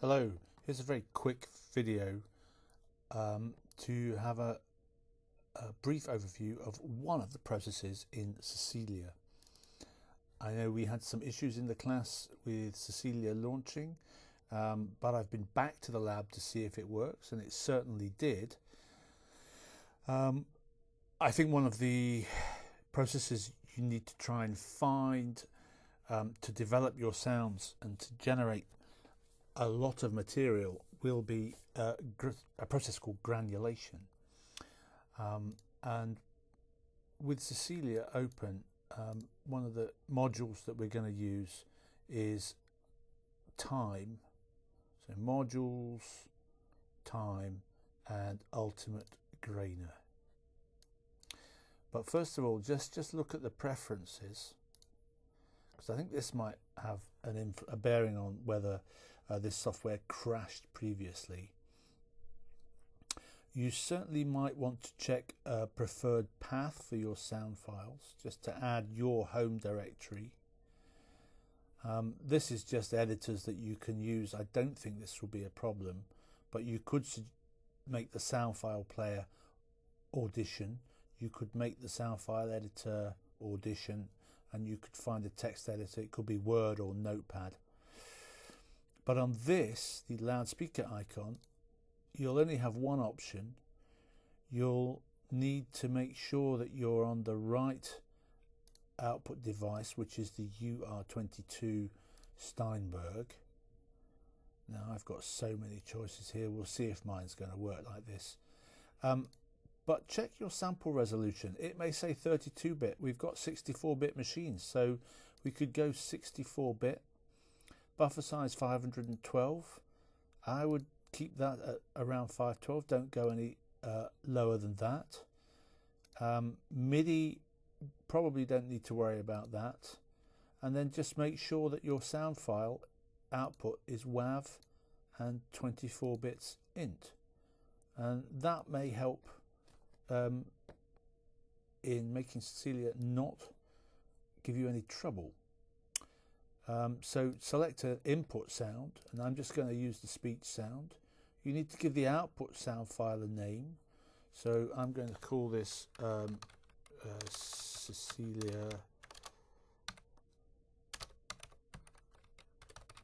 Hello, here's a very quick video to have a brief overview of one of the processes in Cecilia. I know we had some issues in the class with Cecilia launching, but I've been back to the lab to see if it works, and it certainly did. I think one of the processes you need to try and find to develop your sounds and to generate a lot of material will be a process called granulation. And with Cecilia open, one of the modules that we're going to use is time. So modules, time, and ultimate grainer. But first of all, just look at the preferences, because I think this might have a bearing on whether this software crashed previously. You certainly might want to check a preferred path for your sound files, just to add your home directory. This is just editors that you can use. I don't think this will be a problem, but you could make the sound file player Audition. You could make the sound file editor Audition, and you could find a text editor. It could be Word or Notepad. But on this, the loudspeaker icon, you'll only have one option. You'll need to make sure that you're on the right output device, which is the UR22 Steinberg. Now I've got so many choices here. We'll see if mine's going to work like this. But check your sample resolution. It may say 32-bit. We've got 64-bit machines, so we could go 64-bit. Buffer size 512. I would keep that at around 512. Don't go any lower than that. MIDI, probably don't need to worry about that. And then just make sure that your sound file output is WAV and 24 bits int. And that may help in making Cecilia not give you any trouble. So select an input sound, and I'm just going to use the speech sound. You need to give the output sound file a name, so I'm going to call this Cecilia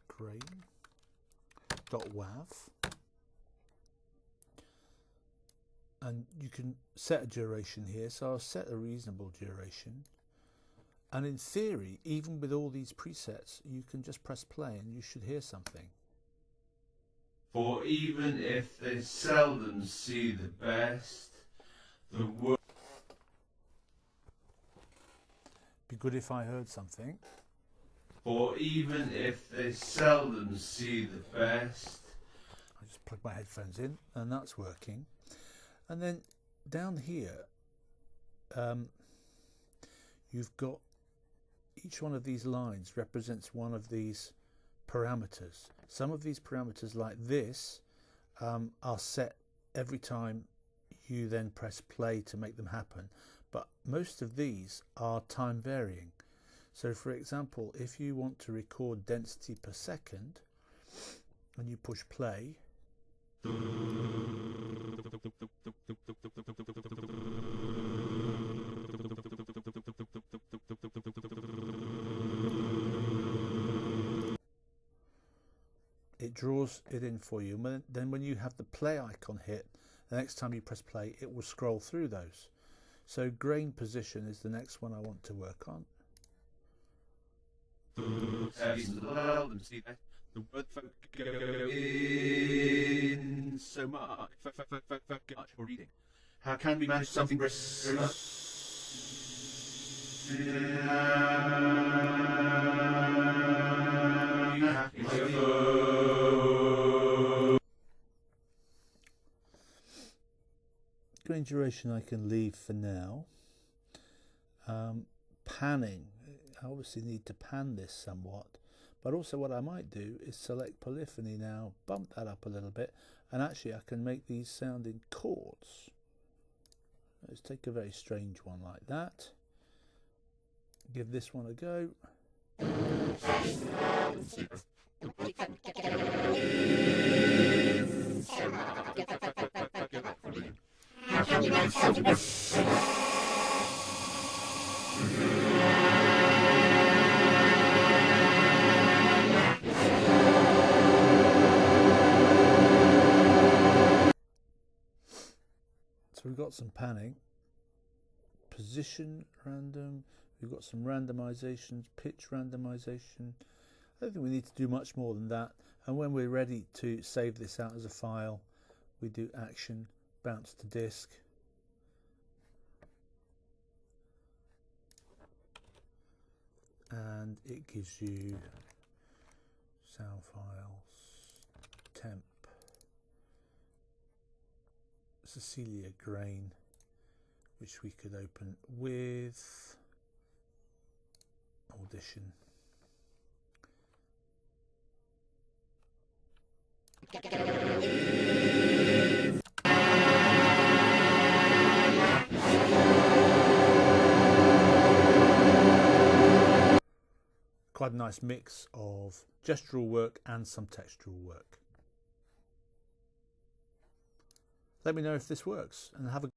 grain.wav, and you can set a duration here, so I'll set a reasonable duration. And in theory, even with all these presets, you can just press play and you should hear something. For even if they seldom see the best, the worst. Be good if I heard something. For even if they seldom see the best. I just plug my headphones in and that's working. And then down here, you've got each one of these lines represents one of these parameters. Some of these parameters, like this, are set every time you then press play to make them happen, but most of these are time varying. So for example, if you want to record density per second and you push play, it draws it in for you. Then when you have the play icon hit, the next time you press play, it will scroll through those. So grain position is the next one I want to work on. The word folk go in so much for reading. How can we manage something Grain duration I can leave for now. Panning, I obviously need to pan this somewhat, but also what I might do is select polyphony now, bump that up a little bit, and actually I can make these sound in chords. Let's take a very strange one like that. Give this one a go. we've got some panning, position random, we've got some randomizations, pitch randomization. I don't think we need to do much more than that. And when we're ready to save this out as a file, we do action, bounce to disk. And it gives you sound files, temp, Cecilia grain, which we could open with Audition. Quite a nice mix of gestural work and some textual work. Let me know if this works, and have a